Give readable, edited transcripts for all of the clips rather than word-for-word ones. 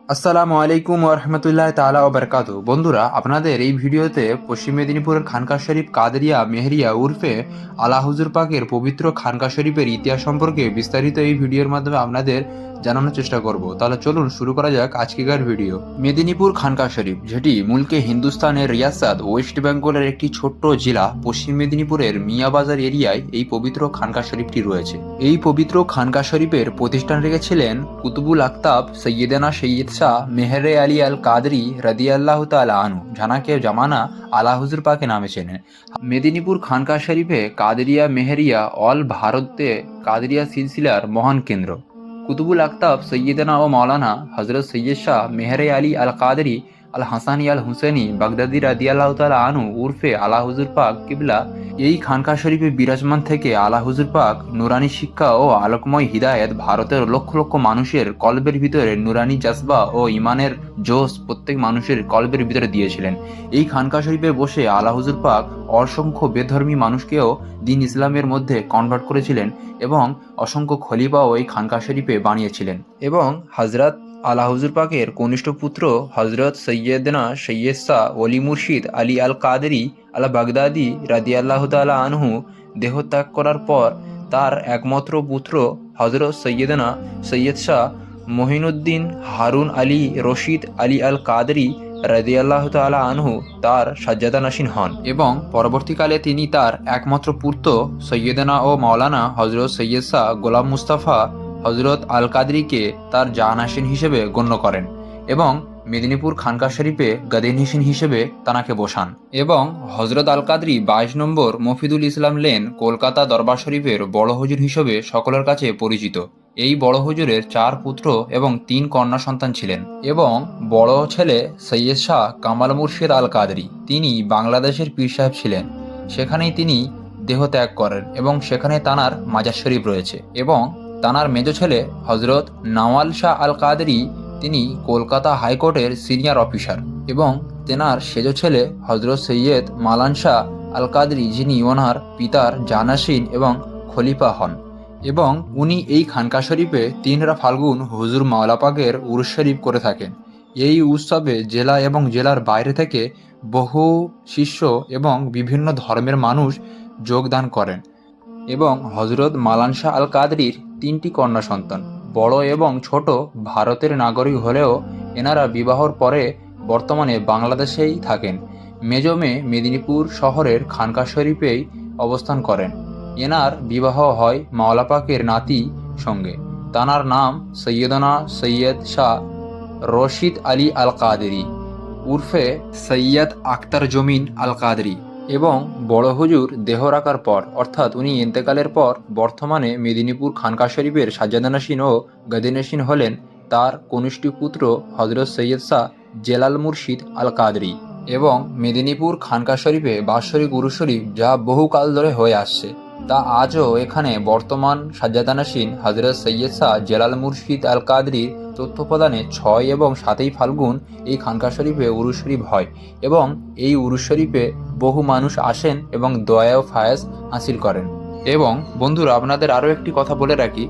আসসালামু আলাইকুম ওরহমতুল্লাহ তাআলা ওয়া বারাকাতুহু। বন্ধুরা, আপনাদের এই ভিডিওতে পশ্চিম মেদিনীপুরের খানকা শরীফ কাদেরিয়া মেহেরিয়া উরফে আলা হুজুর পাকের পবিত্র খানকা শরীফের ইতিহাস সম্পর্কে বিস্তারিত এই ভিডিওর মাধ্যমে আপনাদের জানানোর চেষ্টা করব। তাহলে চলুন শুরু করা যাক আজকের ভিডিও। মেদিনীপুর খানকা শরীফ, যেটি মূলকে হিন্দুস্তানের রিয়াসাত ওয়েস্ট বেঙ্গলের একটি ছোট্ট জেলা পশ্চিম মেদিনীপুরের মিয়াবাজার এরিয়ায় এই পবিত্র খানকা শরীফটি রয়েছে। এই পবিত্র খানকা শরীফের প্রতিষ্ঠান রেখেছিলেন কুতুবুল আকতাব সৈয়দানা সৈয়দ শাহ মেহরে আলী আল কাদরি রাদিয়াল্লাহু তাআলা আনহু, জানাকে জামানা আলা হুজুর পাকে নামে চেনেন। মেদিনীপুর খানকা শরীফে কাদেরিয়া মেহেরিয়া অল ভারতে কাদেরিয়া সিলসিলার মহান কেন্দ্র। কুতুবুল আকতাব সৈয়দনা ও মাওলানা হজরত সৈয়দ শাহ মেহরে আলী আল কাদরি আল হাসানি আল হুসেনি বাগদাদি রাদিয়াল্লাহু তাআলা আনহু উরফে আলা হুজুর পাক কিবলা এই খানকা শরীফে বিরাজমান থেকে আলা হুজুর পাক নুরানি শিক্ষা ও আলোকময় হিদায়াত ভারতের লক্ষ লক্ষ মানুষের কলবের ভিতরে নুরানি জাজবা ও ইমানের জোশ প্রত্যেক মানুষের কলবের ভিতরে দিয়েছিলেন। এই খানকা শরীফে বসে আলা হুজুর পাক অসংখ্য বেধর্মী মানুষকেও দিন ইসলামের মধ্যে কনভার্ট করেছিলেন এবং অসংখ্য খলিফাও এই খানকা শরীফে বানিয়েছিলেন। এবং হজরত আলা হুজুর পাকের কনিষ্ঠ পুত্র হজরত সৈয়দনা সৈয়দ শাহ ওলি মুর্শিদ আলী আল কাদেরি আল বাগদাদি রাদিয়াল্লাহু তাআলা আনহু দেহত্যাগ করার পর তার একমাত্র পুত্র হজরত সৈয়দনা সৈয়দ শাহ মহিনুদ্দিন হারুন আলী রশিদ আলী আল কাদেরি রাদিয়াল্লাহু তাআলা আনহু তার সাজ্জাদানশীন হন এবং পরবর্তীকালে তিনি তার একমাত্র পুত্র সৈয়দনা ও মাওলানা হজরত সৈয়দ শাহ গোলাম মুস্তাফা হজরত আল কাদরিকে তার জানাসীন হিসেবে গণ্য করেন এবং মেদিনীপুর খানকা শরীফে গাদিনশীন হিসেবে তানাকে বসান। এবং হজরত আল কাদরি 22 নম্বর মফিদুল ইসলাম লেন, কলকাতা দরবার শরীফের বড় হুজুর হিসেবে সকলের কাছে পরিচিত। এই বড় হুজুরের 4 পুত্র এবং 3 কন্যা সন্তান ছিলেন। এবং বড় ছেলে সৈয়দ শাহ কামাল মুর্শিদ আল কাদরি, তিনি বাংলাদেশের পীর সাহেব ছিলেন। সেখানেই তিনি দেহত্যাগ করেন এবং সেখানে তানার মাজার শরীফ রয়েছে। এবং তানার মেজ ছেলে হজরত নওয়াল শাহ আল কাদরি, তিনি কলকাতা হাইকোর্টের সিনিয়র অফিসার। এবং তেনার সেজ ছেলে হজরত সৈয়দ মালান শাহ আল কাদরি, যিনি ওনার পিতার জানাসীন এবং খলিফা হন। এবং উনি এই খানকা শরীফে 3 ফাল্গুন হুজুর মাওলা পাকের উরুস শরীফ করে থাকেন। এই উৎসবে জেলা এবং জেলার বাইরে থেকে বহু শিষ্য এবং বিভিন্ন ধর্মের মানুষ যোগদান করেন। এবং হজরত মালান শাহ আল কাদরির 3টি কন্যা সন্তান, বড় এবং ছোট, ভারতের নাগরিক হলেও এনারা বিবাহর পরে বর্তমানে বাংলাদেশেই থাকেন। মেজ মেয়ে মেদিনীপুর শহরের খানকা শরীফেই অবস্থান করেন। এনার বিবাহ হয় মাওলা পাকের নাতি সঙ্গে। তানার নাম সৈয়দনা সৈয়দ শাহ রশিদ আলী আল কাদরি উর্ফে সৈয়দ আখতার জমিন আল কাদরি। এবং বড় হুজুর দেহ রাখার পর, অর্থাৎ উনি ইন্তেকালের পর বর্তমানে মেদিনীপুর খানকা শরীফের সাজ্জাদানশীন ও গাদিনশীন হলেন তার কনিষ্ঠ পুত্র হজরত সৈয়দ শাহ জেলাল মুর্শিদ আল কাদরি। এবং মেদিনীপুর খানকা শরীফে বাৎসরিক উরুস শরীফ যা বহুকাল ধরে হয়ে আসছে, তা আজও এখানে বর্তমান সাজ্জাদানশীন হজরত সৈয়দ শাহ জেলাল মুর্শিদ আল কাদরির তথ্যপ্রদানে 6 এবং 7 ফাল্গুন এই খানকা শরীফে উরুস শরীফ হয়। এবং এই উরুস শরীফে বহু মানুষ আসেন এবং দয়া ও ফায়াজ হাসিল করেন। এবং বন্ধুরা, আপনাদের আরও একটি কথা বলে রাখি,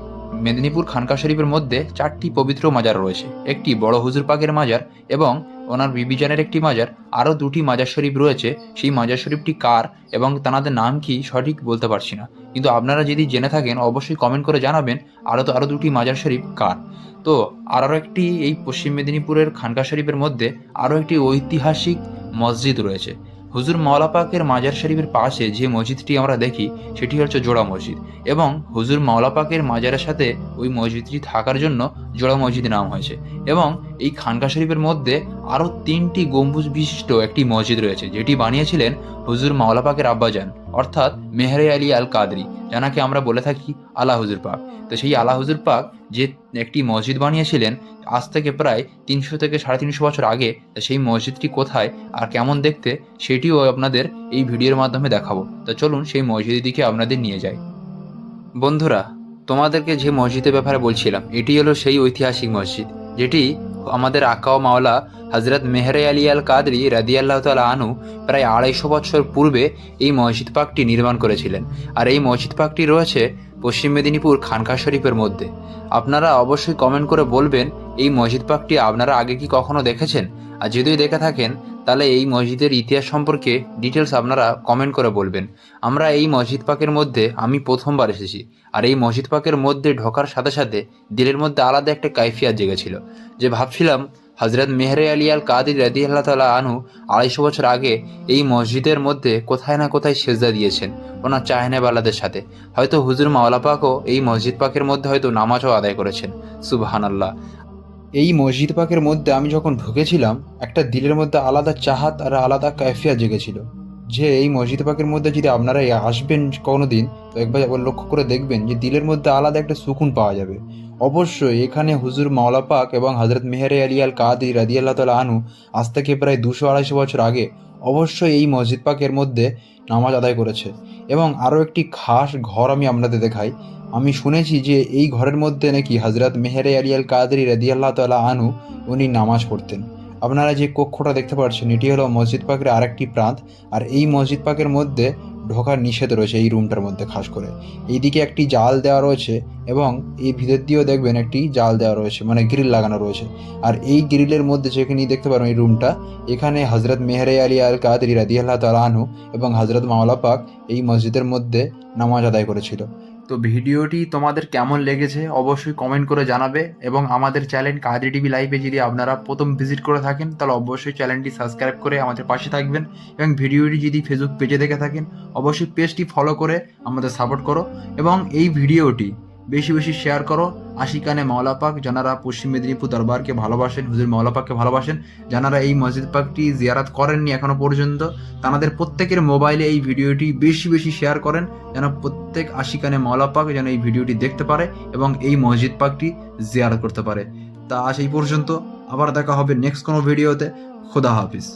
মেদিনীপুর খানকা শরীফের মধ্যে 4টি পবিত্র মাজার রয়েছে। একটি বড় হুজুর পাকের মাজার এবং ওনার বিবিজানের একটি মাজার, আরও 2টি মাজার শরীফ রয়েছে। সেই মাজার শরীফটি কার এবং তাদের নাম কি সঠিক বলতে পারছি না, কিন্তু আপনারা যদি জেনে থাকেন অবশ্যই কমেন্ট করে জানাবেন আরও 2টি মাজার শরীফ কার। তো আরও একটি এই পশ্চিম মেদিনীপুরের খানকা শরীফের মধ্যে আরও একটি ঐতিহাসিক মসজিদ রয়েছে। হুজুর মাওলা পাকের মাজার শরীফের পাশে যে মসজিদটি আমরা দেখি সেটি হচ্ছে জোড়া মসজিদ। এবং হুজুর মাওলা পাকের মাজারের সাথে ওই মসজিদটি থাকার জন্য জোড়া মসজিদ নাম হয়েছে। এবং এই খানকা শরীফের মধ্যে আরও 3টি গম্বুজ বিশিষ্ট একটি মসজিদ রয়েছে, যেটি বানিয়েছিলেন হুজুর মাওলা পাকের আব্বাজান, অর্থাৎ মেহরে আলী আল কাদরি, যাকে আমরা বলে থাকি আলা হুজুর পাক। তো সেই আলা হুজুর পাক যে একটি মসজিদ বানিয়েছিলেন আজ থেকে প্রায় 300 থেকে 350 বছর আগে, সেই মসজিদটি কোথায় আর কেমন দেখতে সেটিও আপনাদের এই ভিডিওর মাধ্যমে দেখাবো। তো চলুন সেই মসজিদের দিকে আপনাদের নিয়ে যাই। বন্ধুরা, তোমাদেরকে যে মসজিদের ব্যাপারে বলছিলাম, এটি হলো সেই ঐতিহাসিক মসজিদ যেটি আমাদের আকা ও মাওলা হজরত মেহরে আলী আল কাদরি রাদিয়াল্লাহু তাআলা আনহু প্রায় 250 বছর পূর্বে এই মসজিদ পাকটি নির্মাণ করেছিলেন। আর এই মসজিদ পাকটি রয়েছে পশ্চিম মেদিনীপুর খানকা শরীফের মধ্যে। আপনারা অবশ্যই কমেন্ট করে বলবেন এই মসজিদ পাকটি আপনারা আগে কি কখনো দেখেছেন, আর যদি দেখে থাকেন তাহলে এই মসজিদের ইতিহাস সম্পর্কে ডিটেলস আপনারা কমেন্ট করে বলবেন। আমরা এই মসজিদ পাকের মধ্যে আমি প্রথমবার এসেছি, আর এই মসজিদ পাকের মধ্যে ঢোকার সাথে সাথে দিলের মধ্যে আলাদা একটা কাইফিয়াত জেগেছিল, যে ভাবছিলাম হজরত মেহরে আলী আল কাদির রাদিয়াল্লাহু তাআলা আনহু 250 বছর আগে এই মসজিদের মধ্যে কোথায় না কোথায় সেজদা দিয়েছেন ওনার চাহনেওয়ালাদের সাথে। হয়তো হুজুর মাওলা পাকও এই মসজিদ পাকের মধ্যে হয়তো নামাজও আদায় করেছেন। সুবহানাল্লাহ। এই মসজিদ পাকের মধ্যে আমি যখন ঢুকেছিলাম একটা দিলের মধ্যে আলাদা চাহাত আর আলাদা কাইফিয়াত জেগেছিল, যে এই মসজিদ পাকের মধ্যে যদি আপনারা আসবেন কোনো দিন তো একবার লক্ষ্য করে দেখবেন যে দিলের মধ্যে আলাদা একটা সুকুন পাওয়া যাবে। অবশ্যই এখানে হুজুর মাওলা পাক এবং হজরত মেহরে আলী আল কাদির রাদিয়াল্লাহু তাআলা আনহু আজ থেকে প্রায় 200-250 বছর আগে অবশ্যই এই মসজিদ পাকের মধ্যে নামাজ আদায় করেছে। এবং আরও একটি খাস ঘর আমি আপনাদের দেখাই। আমি শুনেছি যে এই ঘরের মধ্যে নাকি হজরত মেহরে আলী আল কাদরি রাদিয়াল্লাহু তাআলা আনহু উনি নামাজ পড়তেন। আপনারা যে কক্ষটা দেখতে পাচ্ছেন এটি হলো মসজিদ পাকের আরেকটি প্রান্ত। আর এই মসজিদ পাকের মধ্যে ঢোকার নিষেধ রয়েছে এই রুমটার মধ্যে। খাস করে এইদিকে একটি জাল দেওয়া রয়েছে এবং এই ভিতর দিয়েও দেখবেন একটি জাল দেওয়া রয়েছে, মানে গ্রিল লাগানো রয়েছে। আর এই গ্রিলের মধ্যে যেখানে দেখতে পারেন এই রুমটা, এখানে হজরত মেহরে আলী আল কাদরি রাদিয়াল্লাহু তাআলা আনহু এবং হজরত মাওলা পাক এই মসজিদের মধ্যে নামাজ আদায় করেছিল। তো ভিডিওটি তোমাদের কেমন লেগেছে অবশ্যই কমেন্ট করে জানাবে, এবং আমাদের চ্যানেল কাদরি টিভি লাইভে যদি আপনারা প্রথম ভিজিট করে থাকেন তাহলে অবশ্যই চ্যানেলটি সাবস্ক্রাইব করে আমাদের পাশে থাকবেন, এবং ভিডিওটি যদি ফেসবুক পেজে দেখে থাকেন অবশ্যই পেজটি ফলো করে আমাদের সাপোর্ট করো, এবং এই ভিডিওটি বেশি বেশি শেয়ার করো আশিকানে মাওলা পাক যারা পশ্চিম মেদিনীপুর দরবারকে ভালোবাসেন, হুজুর মাওলা পাককে ভালোবাসেন, যারা এই মসজিদ পাকটি জিয়ারাত করেননি এখনো পর্যন্ত, তাদের প্রত্যেকের মোবাইলে এই ভিডিওটি বেশি বেশি শেয়ার করেন, যেন প্রত্যেক আশিকানে মাওলা পাক যেন এই ভিডিওটি দেখতে পারে এবং এই মসজিদ পাকটি জিয়ারত করতে পারে। তা আজ এই পর্যন্ত, আবার দেখা হবে নেক্সট কোনো ভিডিওতে। খোদা হাফিজ।